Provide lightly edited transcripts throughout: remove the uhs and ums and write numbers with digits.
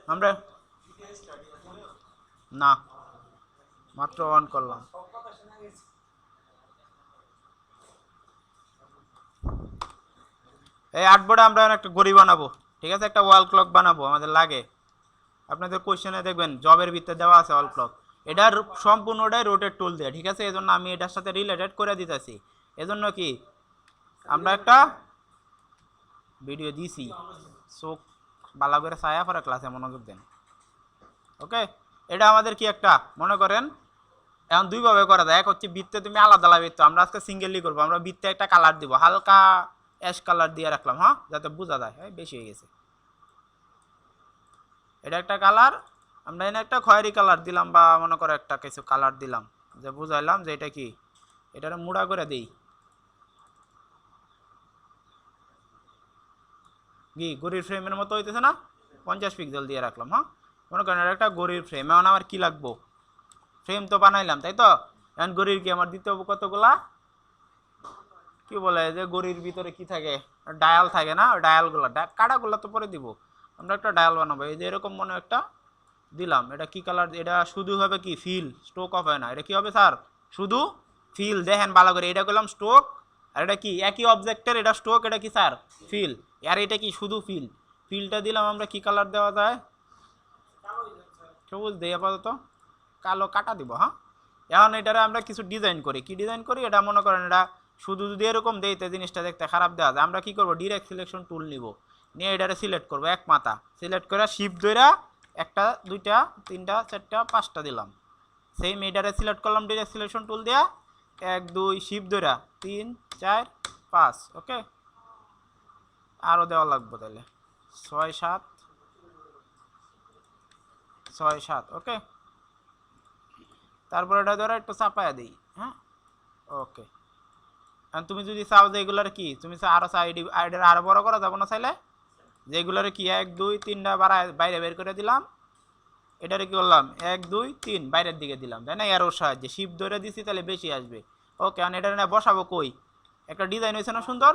আমরা না মাত্র অন করলাম। এই আর্টবোর্ডে আমরা একটা ঘড়ি বানাবো, ঠিক আছে, একটা ওয়াল ক্লক বানাবো, আমাদের লাগে। আপনাদের কোশ্চেনে দেখবেন জবের ভিতরে দেওয়া আছে ওয়াল ক্লক। এটার সম্পূর্ণটাই রোটেট টুল দিয়ে, ঠিক আছে, এজন্য আমি এটার সাথে রিলেটেড করে দিতেছি। এজন্য কি আমরা একটা ভিডিও দিছি, চোখ বালা করে ছায়া পরে ক্লাসে মনোযোগ দেন। ওকে, এটা আমাদের কি একটা মনে করেন এখন দুইভাবে করা যায়। এক হচ্ছে বৃত্তে তুমি আলাদা আলাদা বৃত্ত, আমরা আজকে সিঙ্গেলি করবো। আমরা বৃত্তে একটা কালার দিব, হালকা অ্যাশ কালার দিয়ে রাখলাম, হ্যাঁ, যাতে বোঝা যায়। বেশি হয়ে গেছে, এটা একটা কালার। আমরা এনে একটা খয়েরি কালার দিলাম, বা মনে করো একটা কিছু কালার দিলাম, যে বুঝাইলাম যে এটা কি, এটা মুড়া করে দিই কি গড়ির ফ্রেমের মতো হইতেছে না, 50 পিক্সেল দিয়ে রাখলাম। হ্যাঁ, মনে করেন এটা একটা গড়ির ফ্রেম। এখন আমার কি লাগবো, ফ্রেম তো বানাইলাম, তাই তো। এখন গড়ির কি আমার দিতে হবে কতগুলা, কি বলে যে গড়ির ভিতরে কি থাকে, ডায়াল থাকে না, ডায়ালগুলো কাটাগুলো তো পরে দিব। আমরা একটা ডায়াল বানাবো, এই যে এরকম মনে একটা দিলাম। এটা কি কালার, এটা শুধু হবে কি ফিল, স্টোক অফ হয় না। এটা কি হবে স্যার, শুধু ফিল। দেখেন ভালো করে, এটা করলাম স্টোক, আর এটা কি একই অবজেক্টের, এটা স্টোক, এটা কি স্যার ফিল। আর এটা কি শুধু ফিল। ফিলটা দিলাম আমরা, কি কালার দেওয়া যায়, সবুজ দেই আপাতত, কালো কাটা দিব। হ্যাঁ, এখন এটারে আমরা কিছু ডিজাইন করি। কি ডিজাইন করি, এটা মনে করেন এটা শুধু যদি এরকম দেই তো জিনিসটা দেখতে খারাপ দেওয়া যায়। আমরা কি করব, ডিরেক্ট সিলেকশন টুল নিব, নিয়ে এটারে সিলেক্ট করব এক মাথা, সিলেক্ট করে শিফট ধইরা একটা দুইটা তিনটা চারটা পাঁচটা দিলাম। সেম এটারে সিলেক্ট করলাম ডিরেক্ট সিলেকশন টুল দিয়া, 1 2 শিফট ধইরা 3 4 5। ওকে, আরও দেওয়া লাগবে তাহলে 6 7 6 7। ওকে, তারপরে এটা ধরো একটু চাপায়া দিই। হ্যাঁ, ওকে। তুমি যদি চাও যে এগুলার কি, তুমি আরো আইডির আরো বড় করা যাবো না চাইলে, যেগুলার কি 1 2 3টা বাইরে বের করে দিলাম, এটারে কি করলাম 1 2 3 বাইরের দিকে দিলাম, তাই না, এরোর সাহায্যে শিফট ধরে দিছি, তাহলে বেশি আসবে। ওকে, আর এটা নিয়ে বসাবো কই, একটা ডিজাইন হয়েছে না সুন্দর,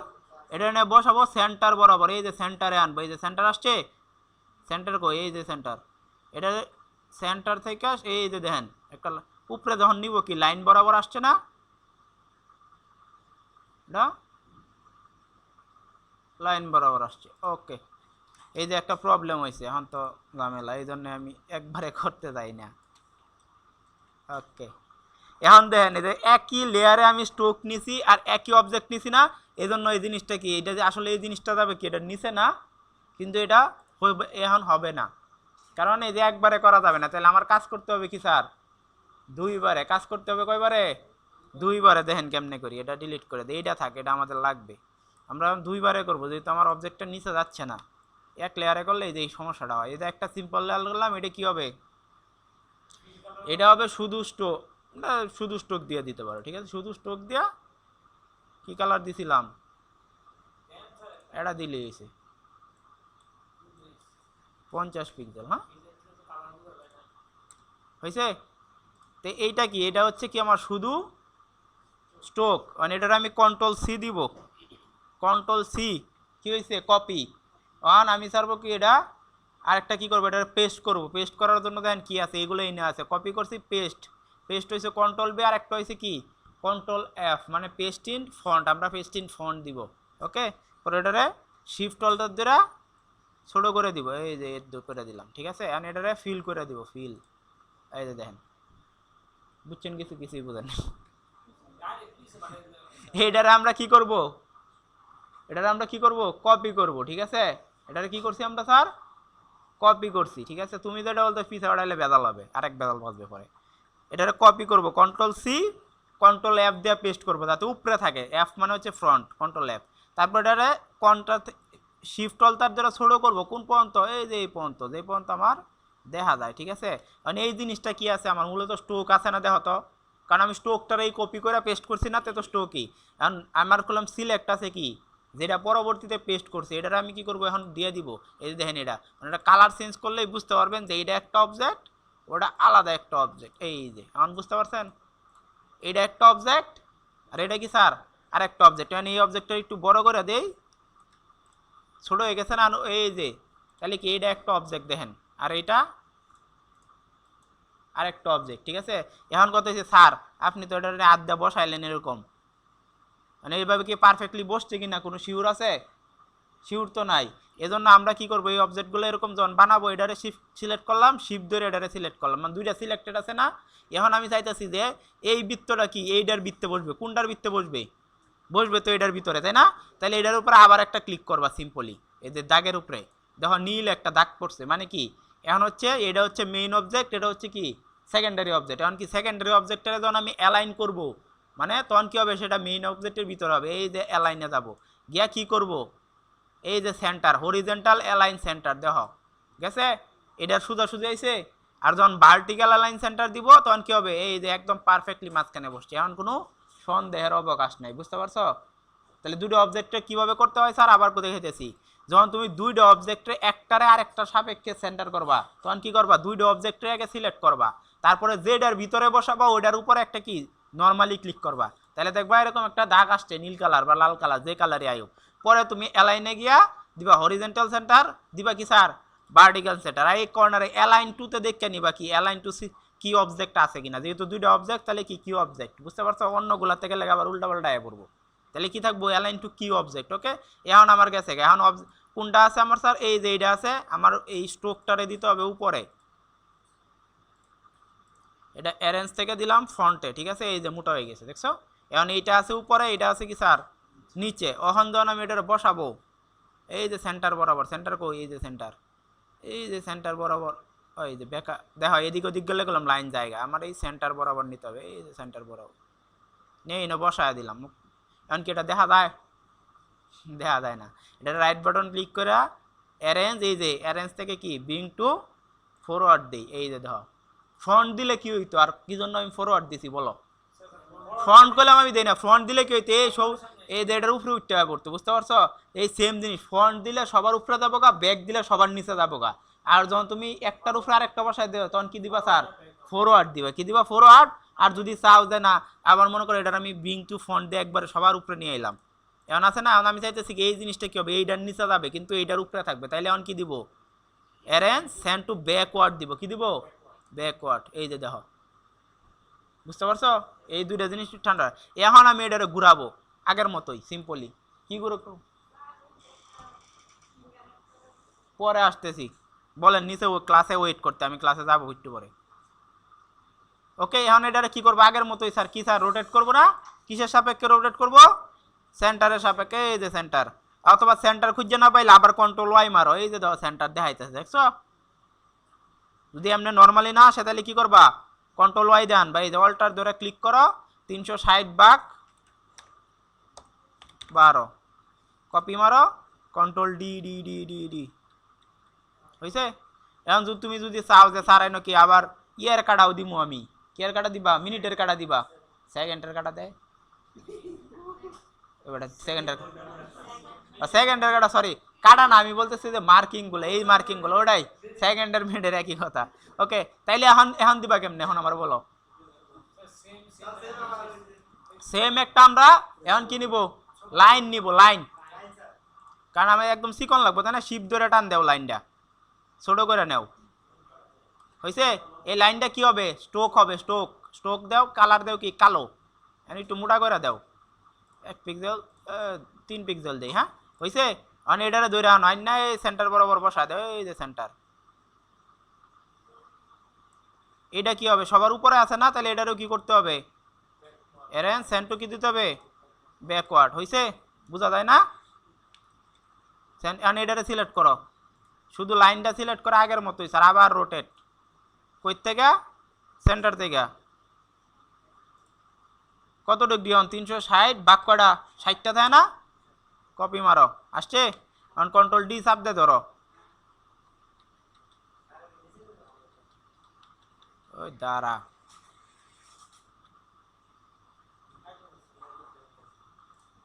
এটা নিয়ে বসাবো সেন্টার বরাবর। এই যে সেন্টারে আনবো, এই যে সেন্টার আসছে, সেন্টার কই, এই যে সেন্টার। এটা সেন্টার থেকে এই যে দেখেন একটা উপরে যখন নিব কি লাইন বরাবর আসছে না, এটা লাইন বরাবর আসছে। ওকে, এই যে একটা প্রবলেম হয়েছে, এখন তো ঝামেলা, এই জন্য আমি একবারে করতে যাই না। ওকে, এখন দেখেন এই যে একই লেয়ারে আমি স্টোক নিছি আর একই অবজেক্ট নিছি না, এই জন্য এই জিনিসটা কি, এটা যে আসলে এই জিনিসটা যাবে কি, এটা নিচে না, কিন্তু এটা এখন হবে না, কারণ এই যে একবারে করা যাবে না। তাহলে আমার কাজ করতে হবে কি স্যার, দুইবারে কাজ করতে হবে। কয়বারে, দুইবারে। দেখেন কেমনে করি, এটা ডিলিট করে দিই, এইটা থাকে, এটা আমাদের লাগবে। আমরা দুইবারে করবো, যেহেতু আমার অবজেক্টটা নিচে যাচ্ছে না। এক লেয়ারে করলে এই যে এই সমস্যাটা হয়। এটা একটা সিম্পল লেয়ার করলাম, এটা কি হবে, এটা হবে শুধু স্টোক, শুধু স্টোক দিয়ে দিতে পারো, ঠিক আছে, শুধু স্টোক দিয়া কি কালার দিছিলাম, এটা দিলে এসে 50 পিক্সেল। হ্যাঁ, হয়েছে। তো এইটা কি, এটা হচ্ছে কি আমার শুধু স্টোক, মানে এটার আমি কন্ট্রোল সি দিব, কন্ট্রোল সি, কি হয়েছে, কপি। ওয়ান আমি ছাড়বো কি এটা, আরেকটা কি করবো, এটা পেস্ট করবো। পেস্ট করার জন্য দেখেন কি আছে, এগুলো এনে আছে, কপি করছি, পেস্ট। পেস্ট হয়েছে কন্ট্রোল বি, আর একটা হয়েছে কি কন্ট্রোল এফ, মানে পেস্ট ইন ফন্ট। আমরা পেস্ট ইন ফন্ট দিব। ওকে, পরে এটারে শিফট অল্টার দ্বারা ছোটো করে দিব, এই যে করে দিলাম, ঠিক আছে। এখন এটারে ফিল করে দিব, ফিল, এই যে দেখেন, বুঝছেন কিছু, কিছুই বুঝেন। এটারে আমরা কি করব, এটারে আমরা কি করব, কপি করব, ঠিক আছে। এটারে কি করছি আমরা স্যার, কপি করছি, ঠিক আছে। তুমি যেটা বলতে পিছা বাড়াইলে বেদাল হবে, আরেক বেদাল বাজবে পরে। এটারে কপি করব, কন্ট্রোল সি কন্ট্রোল এফ দিয়ে পেস্ট করবো, যাতে উপরে থাকে। এফ মানে হচ্ছে ফ্রন্ট, কন্ট্রোল এফ। তারপর এটারে কন্ট্রোল শিফট অল্টার দ্বারা ছোটো করবো, কোন পর্যন্ত, এই যে এই পর্যন্ত, যে পর্যন্ত আমার দেখা যায়, ঠিক আছে। মানে এই জিনিসটা কি আছে আমার, মূলত স্টোক আছে না, দেখো তো, কারণ আমি স্টোকটার এই কপি করে পেস্ট করছি না, তো স্টোকই। এখন আমার করলাম সিলেক্ট আছে কি, যেটা পরবর্তীতে পেস্ট করছি, এটার আমি কি করবো, এখন দিয়ে দিব। এই যে দেখেন, এটা মানে এটা কালার চেঞ্জ করলেই বুঝতে পারবেন যে এইটা একটা অবজেক্ট, ওটা আলাদা একটা অবজেক্ট। এই যে এখন বুঝতে পারছেন, এইটা একটা অবজেক্ট, আর এটা কি স্যার আর একটা অবজেক্ট। মানে এই অবজেক্টটা একটু বড় করে দেই, ছোট হয়ে গেছে না, এই যে, তাহলে কি এইটা একটা অবজেক্ট দেখেন, আর এইটা আরেকটা অবজেক্ট, ঠিক আছে। এখন কথা হচ্ছে স্যার আপনি তো এটা আড্ডা বসাইলেন এরকম, মানে এইভাবে কি পারফেক্টলি বসছে কিনা কোনো শিওর আছে? শিওর তো নাই। এজন্য আমরা কি করবো, এই অবজেক্টগুলো এরকম যখন বানাবো এটারে শিফট সিলেক্ট করলাম, শিফট ধরে এটারে সিলেক্ট করলাম, মানে দুইটা সিলেক্টেড আছে না। এখন আমি চাইতেছি যে এই বৃত্তটা কি এইটার বৃত্তে বসবে, কোনটার বৃত্তে বসবে? বসবে তো এটার ভিতরে, তাই না? তাহলে এটার উপরে আবার একটা ক্লিক করবা সিম্পলি, এই যে দাগের উপরে দেখো নীল একটা দাগ পড়ছে, মানে কি এখন হচ্ছে এটা হচ্ছে মেইন অবজেক্ট, এটা হচ্ছে কি সেকেন্ডারি অবজেক্ট। এখন কি সেকেন্ডারি অবজেক্টটা যখন আমি অ্যালাইন করব, মানে তখন কি হবে, সেটা মেইন অবজেক্টের ভিতরে হবে। এই যে অ্যালাইনে যাব, গিয়া কি করব, এই যে সেন্টার হরিজেন্টাল অ্যালাইন সেন্টার দেখো গেছে, এটা সোজাসুজি আইছে। আর যখন ভার্টিক্যাল অ্যালাইন সেন্টার দিব তখন কি হবে, এই যে একদম পারফেক্টলি মাঝখানে বসছে, এখন কোনো সন্দেহের অবকাশ নাই, বুঝতে পারছো? তাহলে দুটো অবজেক্টে কিভাবে করতে হয় স্যার আবার দেখাইতেছি। যখন তুমি দুইটা অবজেক্টে একটারে আর একটা সাপেক্ষে সেন্টার করবা, তখন কি করবা, দুইটা অবজেক্টে আগে সিলেক্ট করবা, তারপরে যেটার ভিতরে বসাবা ওইটার উপরে একটা কি নর্মালি ক্লিক করবা, তাহলে দেখবা এরকম একটা দাগ আসছে নীল কালার বা লাল কালার, যে কালারই আয়ো। পরে তুমি অ্যালাইনে গিয়া দিবা হরিজেন্টাল সেন্টার, দিবা কি স্যার ভার্টিক্যাল সেন্টার, আর এই কর্নারে অ্যালাইন টুতে দেখে নিবা কি অ্যালাইন টু কি অবজেক্ট আছে কিনা, যেহেতু দুইটা অবজেক্ট তাহলে কি কি অবজেক্ট, বুঝতে পারছো? অন্যগুলা থেকে লেগে আবার উল্টা পাল্টা আয় পড়বো, তাহলে কি থাকবো অ্যালাইন টু কি অবজেক্ট। ওকে, এখন আমার গেছে, এখন কোনটা আছে আমার স্যার, এই যে এইটা আছে আমার, এই স্ট্রোকটারে দিতে হবে উপরে, এটা অ্যারেঞ্জ থেকে দিলাম ফ্রন্টে, ঠিক আছে, এই যে মোটা হয়ে গেছে দেখছো। এখন এইটা আছে উপরে, এইটা আছে কি স্যার নিচে। অহন যখন আমি এটা বসাবো, এই যে সেন্টার বরাবর, সেন্টার কই, এই যে সেন্টার, এই যে সেন্টার বরাবর, ওই যে বেকা দেখো এদিক ওদিক গেলে গেলাম লাইন জায়গা, আমার এই সেন্টার বরাবর নিতে হবে, এই যে সেন্টার বরাবর নেই না বসায় দিলাম। এখন কি এটা দেখা যায়? দেখা যায় না। এটা রাইট বাটন ক্লিক করে অ্যারেঞ্জ, এই যে অ্যারেঞ্জ থেকে কি ব্রিং টু ফরওয়ার্ড দিই, এই যে দেখো ফ্রন্ট দিলে কি হইতো, আর কি জন্য আমি ফরওয়ার্ড দিছি বলো? ফ্রন্ট করলাম আমি দেই না, ফ্রন্ট দিলে কি হইতো, এই সব এই যে এটার উপরে উঠতে পড়তো, বুঝতে পারছো? এই সেম জিনিস, ফ্রন্ট দিলে সবার উপরে যাবো গা, ব্যাক দিলে সবার নিচে যাবো গা। আর যখন তুমি একটার উপরে আর একটা বসায় দেবে তখন কি দিবা স্যার, ফরওয়ার্ড দিবা, কি দিবা ফরওয়ার্ড। আর যদি চাও যে না আবার মনে করো এটার আমি ব্রিং টু ফ্রন্ট দিয়ে একবারে সবার উপরে নিয়ে এলাম, এখন আছে না, এখন আমি চাইতেছি এই জিনিসটা কি হবে, এইটার নিচে যাবে কিন্তু এইটার উপরে থাকবে, তাইলে এখন কি দিব, অ্যারেঞ্জ সেন্ড টু ব্যাকওয়ার্ড দিব, কি দিব ব্যাকওয়ার্ড, এই যে দেখো, বুঝতে পারছো? এই দুইটা জিনিস ঠান্ডা। এখন আমি এটারে ঘুরাবো আগের মতোই সিম্পলি, কি ঘুরবো পরে আসতেছি, বলেন নিচে ক্লাসে ওয়েট করতে, আমি ক্লাসে যাবো একটু পরে। ওকে, এখন এটারে কি করবো আগের মতোই স্যার, কি স্যার রোটেট করবো না, কিসের সাপেক্ষে রোটেট করবো, সেন্টারের সাপেক্ষে, এই যে সেন্টার, অথবা সেন্টার খুঁজে না পাইলে আবার কন্ট্রোল ওয়াই মারো, এই যে দেখো সেন্টার দেখাইতেছে দেখছো। যদি এমনি নর্মালি না আসে তাহলে কি করবা, কন্ট্রোল ওয়াই দেন বা এই যে অল্টার ধরে ক্লিক করো, 360/12 কপি মারো, control D D D D D হয়েছে। এখন যদি তুমি যদি চাও যে স্যার এনে কি আবার ইয়ার কাটাও দিমু, আমি কিয়ার কাটা দিবা, মিনিটের কাটা দিবা, সেকেন্ডের কাটা দেয়, এবার সেকেন্ডের কাটা, সরি কাটা না, আমি বলতেছি যে মার্কিং গুলো, এই মার্কিং গুলো ওটাই সেকেন্ডের মিনিটের একই কথা। ওকে, তাইলে এখন এখন দিবা কেমনে, এখন আমার বলো। সেম একটা আমরা এখন কি নিব, লাইন নিব, লাইন, কারণ আমি একদম চিকন লাগবো তাই না, শিপ ধরে টান দেও লাইনটা, ছোট করে নেও, হয়েছে। এই লাইনটা কি হবে, স্ট্রোক হবে, স্ট্রোক, স্ট্রোক দাও, কালার দাও কি কালো, একটু মোটা করে দাও, 1 পিক্সেল 3 পিক্সেল দেই, হ্যাঁ হয়েছে। মানে এটারে ধরে আনো, আইন না এই সেন্টার বরাবর বসা দেয়, এই যে সেন্টার, এটা কি হবে সবার উপরে আছে না, তাহলে এটারও কি করতে হবে, অ্যারেঞ্জ সেন্ড টু কি দিতে হবে ব্যাকওয়ার্ড, হয়েছে, বোঝা যায় না। এটারে সিলেক্ট করো, শুধু লাইনটা সিলেক্ট করে আগের মতোই স্যার, আবার রোটেট, কই থেকে, সেন্টার থেকে কত ডিগ্রি হন, 360 বাক কটা 60টা থাকে না, কপি মারো, আসছে। এখন কন্ট্রোল ডি চাপ দিয়ে ধরো, ওই দাঁড়া,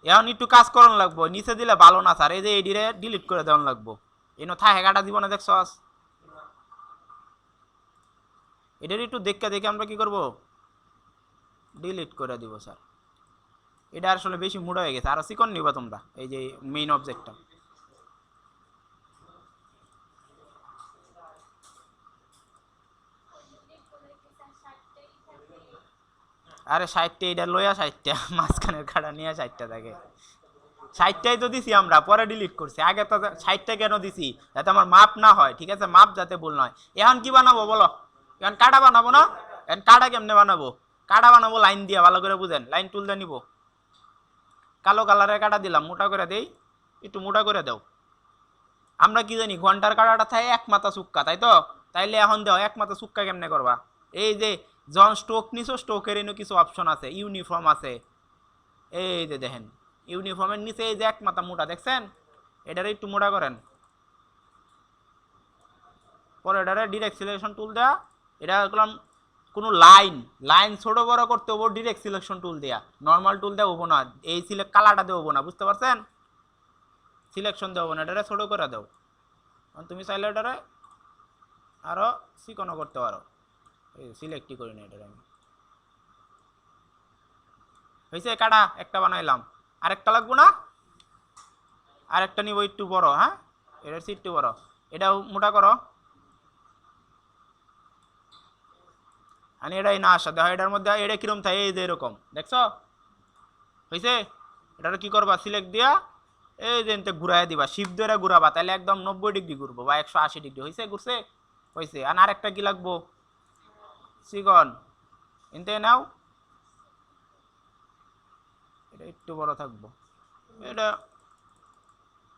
এখন একটু কাজ করানো লাগবো, নিচে দিলে ভালো না স্যার, এই যে এডিরে ডিলিট করে দেওয়ান লাগবো, এনো থাকে কাটা দিব না দেখছস, এটার একটু দেখে দেখে আমরা কি করব, ডিলিট করে দিব স্যার, এটা আসলে বেশি মুড়া হয়ে গেছে, আরো চিকন নিবা তোমরা, এই যে মেইন অবজেক্টটা। আরে 60টা এটা লইয়া 60টা মাঝখানের কাটা নিয়ে 60টা থাকে। 60টাই তো দিছি আমরা, পরে ডিলিট করছি। আগে তো 60টা কেন দিছি? যাতে আমার মাপ না হয়, ঠিক আছে? মাপ যাতে ভুল নয়। এখন কি বানাবো বলো? এখন কাটা বানাবো না? এখন কাটা কেমনে বানাবো? কাটা বানাবো লাইন দিয়ে, ভালো করে বুঝেন। লাইন টুল দিয়ে নিব, কালো কালারের কাটা দিলাম, মোটা করে দেই, একটু মোটা করে দাও। আমরা কি জানি ঘন্টার কাটাটা থাকে এক মাথা চুক্কা, তাই তো? তাইলে এখন দাও এক মাথা চুক্কা কেমনে করবা? এই যে যখন স্টোক নিছো, স্টোকের এনে কিছু অপশন আছে, ইউনিফর্ম আছে, এই যে দেখেন ইউনিফর্মের নিচে এই যে এক মাথা মোটা দেখছেন, এটারে একটু মোটা করেন। পরে এটারে ডিরেক্ট সিলেকশন টুল দেয়া, এটা করলাম কোনো লাইন লাইন ছোট বড় করতে হবো ডিরেক্ট সিলেকশন টুল দেয়া, নর্মাল টুল দেওয়া হবো না, এই সিলেক্ট কালারটা দেবো না, বুঝতে পারছেন? সিলেকশন দেবো না, এটারে ছোট করে দাও। তুমি চাইলে এটারে আরো চিকনও করতে পারো, এই সিলেক্টই করি না এটারে আমি। হয়েছে কাটা একটা বানাইলাম, আরেকটা লাগবো না? আরেকটা নিব একটু বড়, হ্যাঁ এটার চেয়ে একটু বড়, এটাও মোটা করো। আমি এটাই না আসা দেখো, এটার মধ্যে এটা কিরম থাকে, এই যে এরকম দেখছো? হয়েছে? এটা কি করবা? সিলেক্ট দিয়া এই যে এনতে ঘুরাই দিবা, শিপ ধরে ঘুরাবা, তাহলে একদম 90 ডিগ্রি ঘুরবো বা 180 ডিগ্রি। হয়েছে? ঘুরছে? হয়েছে। আর আরেকটা কি লাগবো? চিকন এনতে নাও, এটা একটু বড় থাকবো, এটা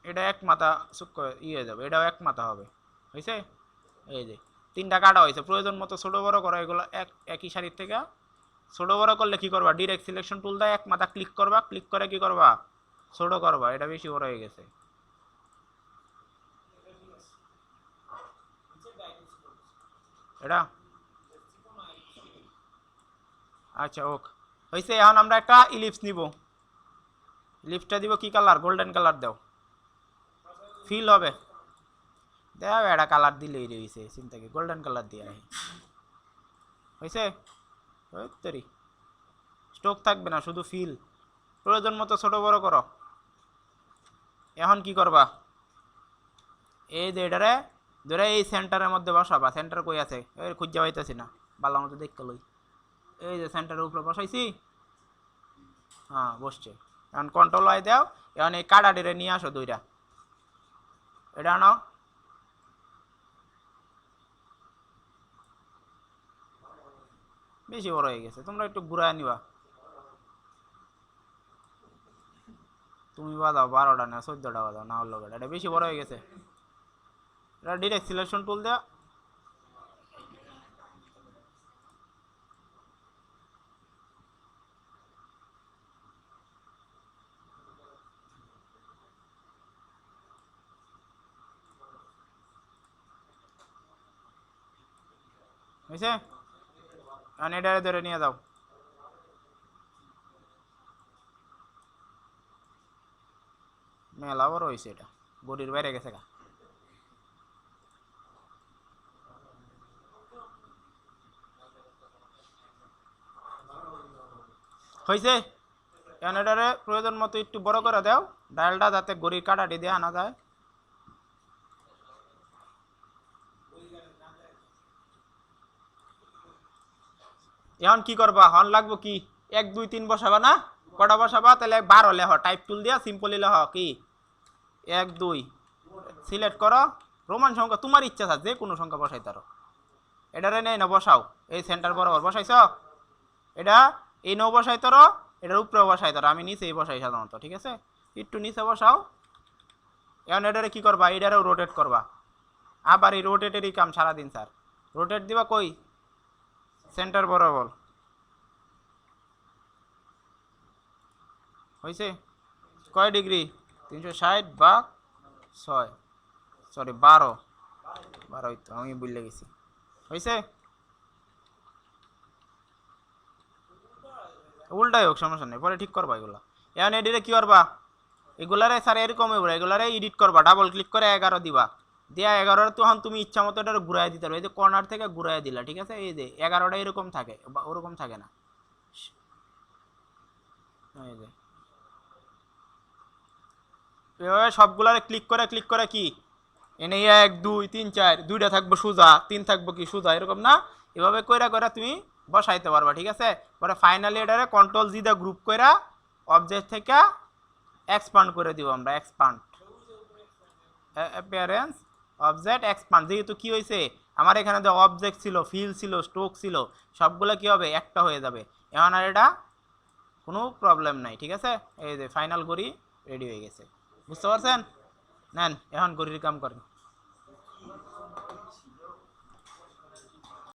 এটা এক মাথা চুপ ইয়ে যাবে, এটাও এক মাথা হবে। হয়েছে? এই যে 3টা কাটা হয়েছে, প্রয়োজন মতো ছোট বড় করো এগুলো, একই সারির থেকে। ছোট বড় করলে কি করবা? ডিরেক্ট সিলেকশন টুল দেয় এক মাথা ক্লিক করবা, ক্লিক করে কি করবা? ছোট করবা। এটা বেশি বড় হয়ে গেছে। এটা আচ্ছা ওক হয়েছে। এখন আমরা একটা ইলিপস নিব, ইলিপসটা দিব কি কালার? গোল্ডেন কালার দাও, ফিল হবে। দেও এটা কালার দিলেই রয়েছে, চিন্তা কি, গোল্ডেন কালার দিয়ে রাখি। হয়েছে? তৈরি স্টোক থাকবে না, শুধু ফিল। প্রয়োজন মতো ছোট বড় করো। এখন কি করবা? এই যে এটারে ধরে এই সেন্টারের মধ্যে বসাবা। সেন্টার কই আছে? এই খুঁজে পাইতেছি না, ভালো মতো দেখতে লই। এই যে সেন্টারের উপরে বসাইছি, হ্যাঁ বসছে। এখন কন্ট্রোল আই দাও। এখন এই কাটাটিরে নিয়ে আসো দুইটা, এটা আনো। বেশি বড় হয়ে গেছে, তোমরা একটু ঘুরায় নিবা। তুমি বাজাও 12টা না 14টা বাজাও, না হলো এটা বেশি বড় হয়ে গেছে। এটা ডিরেক্ট সিলেকশন টুল দেওয়া। বুঝছে? এখন এটা ধরে নিয়ে যাও। মেলা বড় হয়েছে, এটা বডির বাইরে গেছে গা। হয়েছে? এখন এটারে প্রয়োজন মতো একটু বড় করে দাও ডায়ালটা, যাতে গড়ির কাটাটি দিয়ে আনা যায়। এখন কি করবা? হন লাগবো কি 1 2 3 বসাবা না? কটা বসাবা? তাহলে 12 লেহ, টাইপ টুল দিয়া সিম্পলি লেহ কি 1 2 সিলেক্ট করো। রোমান সংখ্যা তোমার ইচ্ছা আছে, যে কোনো সংখ্যা বসাই তারো। এটারে নেই না বসাও, এই সেন্টার বরাবর বসাইছ। এটা এই নৌ বসাই তারো, এটার উপরে বসাই তারো, আমি নিচেই বসাই সাধারণত, ঠিক আছে? একটু নিচে বসাও। এখন এটারে কি করবা? এটারেও রোটেট করবা। আবার এই রোটেটেরই কাম সারাদিন স্যার। রোটেট দিবা কই? সেন্টার বরাবর। হয়েছে? কয় ডিগ্রি? 360 বা 6, সরি 12, 12 তো আমি ভুলে গেছি। হয়েছে? উল্টাই হোক, সমস্যা নেই, পরে ঠিক করবা এগুলা। এখন এডিটে কি করবা? এগুলারে স্যার এরকম হইব, এগুলারে এডিট করবা, ডাবল ক্লিক করে 11 দিবা, দিয়া 11 তখন তুমি ইচ্ছা মতো এটা ঘুরাই দিতে পারো। এই যে কর্নার থেকে ঘুরাই দিলা, ঠিক আছে? এই যে 11টা এরকম থাকে, ওরকম থাকে না। এই যে এভাবে সবগুলারে ক্লিক করে কি এনে 1 2 3 4 দুইটা থাকবো সোজা, 3 থাকবো কি সোজা, এরকম না? এভাবে কইরা তুমি বসাইতে পারবা, ঠিক আছে। পরে ফাইনালি এটারে কন্ট্রোল জি দিয়ে গ্রুপ কইরা অবজেক্ট থেকে এক্সপান্ড করে দিব আমরা, এক্সপান্ড অ্যাপিয়ারেন্স অবজেক্ট এক্সপান্ড। যেহেতু কি হয়েছে আমার এখানে যে অবজেক্ট ছিল, ফিল ছিল, স্ট্রোক ছিল, সবগুলো কি হবে একটা হয়ে যাবে। এখন আর এটা কোনো প্রবলেম নাই, ঠিক আছে। এই যে ফাইনাল করি রেডি হয়ে গেছে, বুঝতে পারছেন। নেন এখন ঘড়ির কাম করেন।